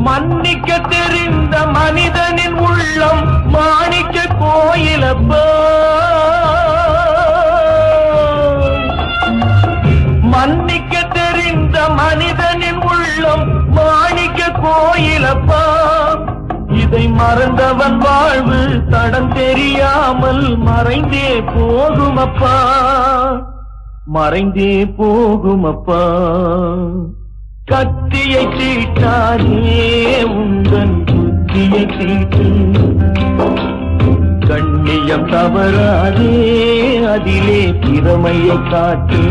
மன்னிக்க தெரிந்த மனிதனின் உள்ளம் மாணிக்க கோயிலப்பா. மன்னிக்க தெரிந்த மனிதனின் உள்ளம் மாணிக்க கோயிலப்பா. இதை மறந்தவன் வாழ்வு தடம் தெரியாமல் மறைந்தே போகுமப்பா, மறைந்தே போகுமப்பா. கத்தியை தீட்டாதே உந்தன் புத்தியை தீட்டு, கண்ணியம் தவறாதே அதிலே திறமையை காட்டு.